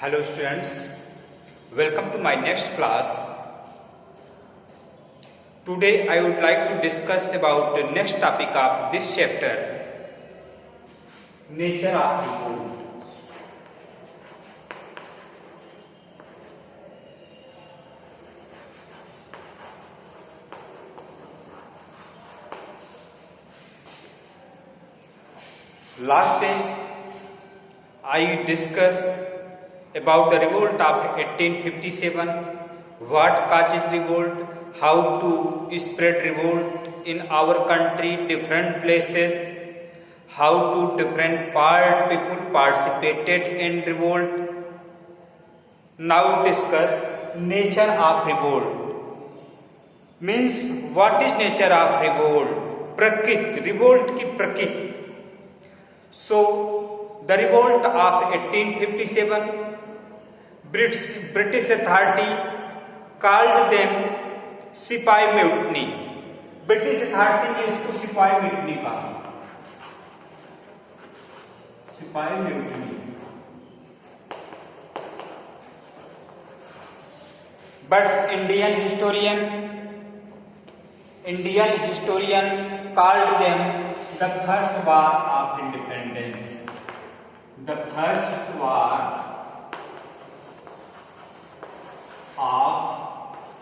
Hello students, welcome to my next class. Today I would like to discuss about the next topic of this chapter, nature of revolt. Last day I discussed about the revolt of 1857, what causes revolt, how to spread revolt in our country, different places, how to different people participated in revolt. Now discuss nature of revolt. Means what is nature of revolt? Prakrit, revolt ki prakrit. So the revolt of 1857, British authority called them सिपाही mutiny. British authority ने इसको सिपाही mutiny कहा. सिपाही mutiny. But Indian historian called them the first war of independence. The first war of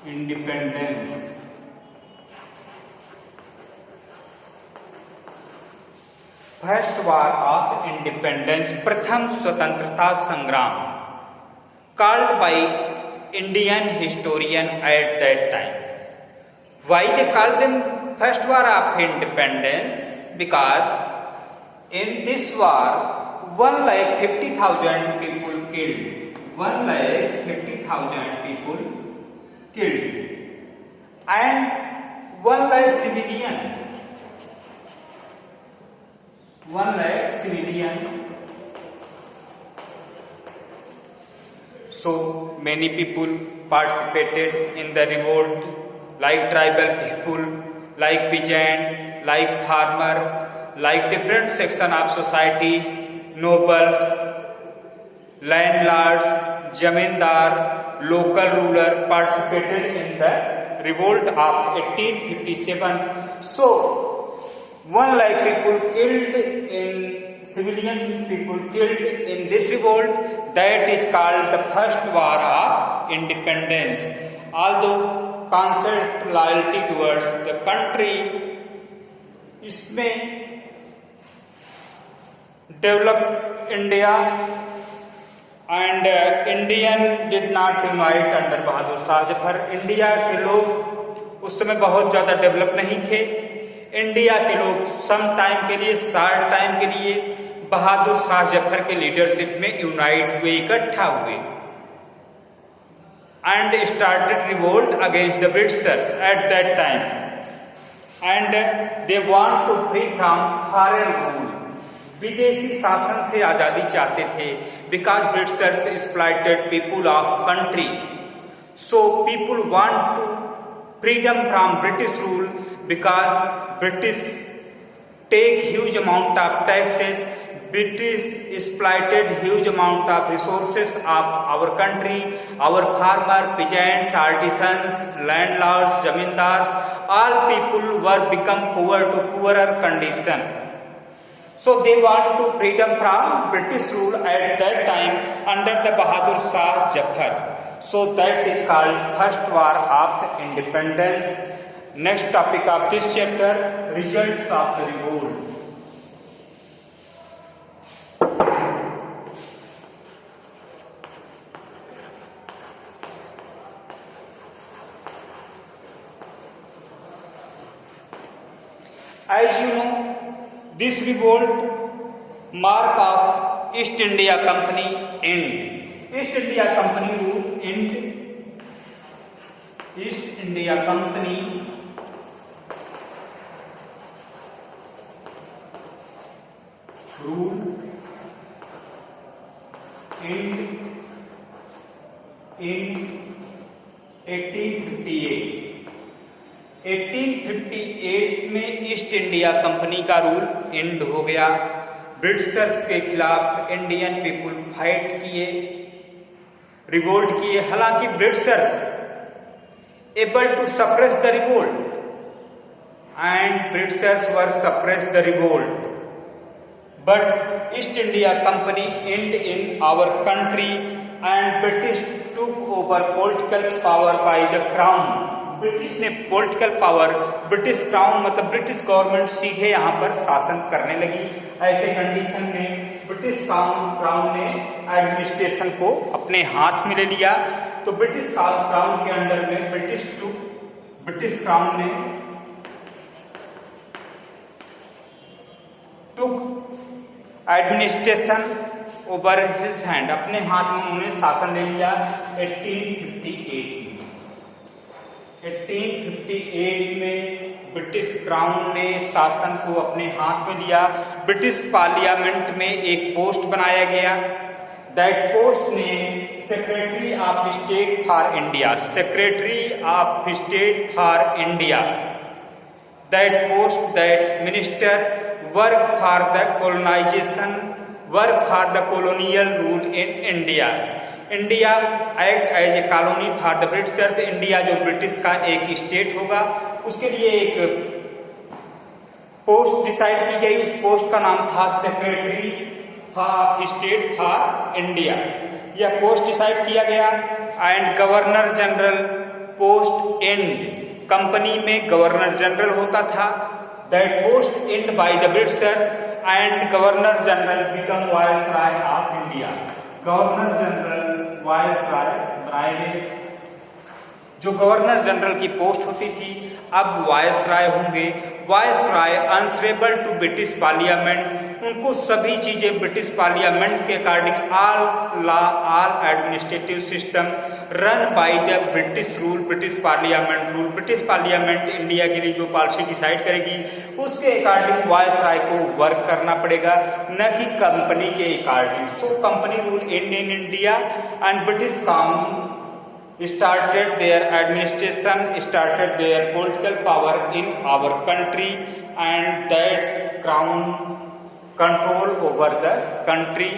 independence. First war of independence, प्रथम स्वतंत्रता संग्राम, called by Indian historian eight that time. Why they call them first war of independence? Because in this war 1,50,000 people killed. 1,50,000 people killed and 1,00,000 civilian. 1,00,000 civilian. So many people participated in the revolt, like tribal people, like peasant, like farmer, like different section of society, nobles, landlords, zamindar, local ruler participated in the revolt of 1857. So 1,00,000 people killed in civilian people killed in this revolt. That is called the first war of independence. Although concept loyalty towards the country, इसमें developed India and Indian did not unite under Bahadur Shah Zafar. India के लोग उस समय बहुत ज़्यादा develop नहीं थे. India के लोग सम टाइम के लिए, शॉर्ट टाइम के लिए बहादुर शाह जफर के लीडरशिप में यूनाइट हुए, इकट्ठा हुए, and started revolt against the Britishers at that time, and they want to free from foreign rule. विदेशी शासन से आजादी चाहते थे, because Britishers exploited people of country. So people want to freedom from British rule, because British take huge amount of taxes, British exploited huge amount of resources of our country, our farmer, peasants, artisans, landlords, zamindars, all people were become poor to poorer condition. So they want to freedom from British rule at that time under the Bahadur Shah Jafar. So that is called first war of independence. Next topic of this chapter, results of the revolt. As you know, this revolt mark of East India Company end. East India Company rule end. East India Company rule end in 1858. 1858 में East India Company का rule end हो गया. Britishers के खिलाफ Indian people fight किए revolt किए। हालांकि Britishers able to suppress the revolt and Britishers were suppress the revolt, but East India Company end in our country and British took over political power by the crown। British ने political power, British crown मतलब British government सीधे यहाँ पर शासन करने लगी। ऐसे condition में ब्रिटिश क्राउन ने एडमिनिस्ट्रेशन को अपने हाथ में ले लिया। तो ब्रिटिश क्राउन के अंडर में ब्रिटिश क्राउन ने टुक एडमिनिस्ट्रेशन ओवर हिज हैंड, अपने हाथ में उन्होंने शासन ले लिया 1858 में ब्रिटिश क्राउन ने शासन को अपने हाथ में लिया। ब्रिटिश पार्लियामेंट में एक पोस्ट बनाया गया, दैट पोस्ट ने secretary of state for India, secretary of state for India. That post that minister work for the colonization, work for the colonial rule in India. India act as a colony for the Britishers। India जो British का एक state होगा उसके लिए एक post decide की गई। उस पोस्ट का नाम था secretary of state for India. यह पोस्ट डिसाइड किया गया and governor general post and, company में गवर्नर जनरल होता था। That post end by the Britishers and Governor General become Viceroy of India। Governor general viceroy बनाए गए। जो governor general की पोस्ट होती थी अब वायसराय होंगे। Viceroy answerable to British parliament, उनको सभी चीजें ब्रिटिश पार्लियामेंट के according all law all administrative system run by the British rule, British parliament rule. British parliament India के लिए जो पॉलिसी डिसाइड करेगी उसके अकॉर्डिंग वायसराय को वर्क करना पड़ेगा, न कि कंपनी के according. So company rule in India and British count started their administration, started their political power in our country and that crown control over the country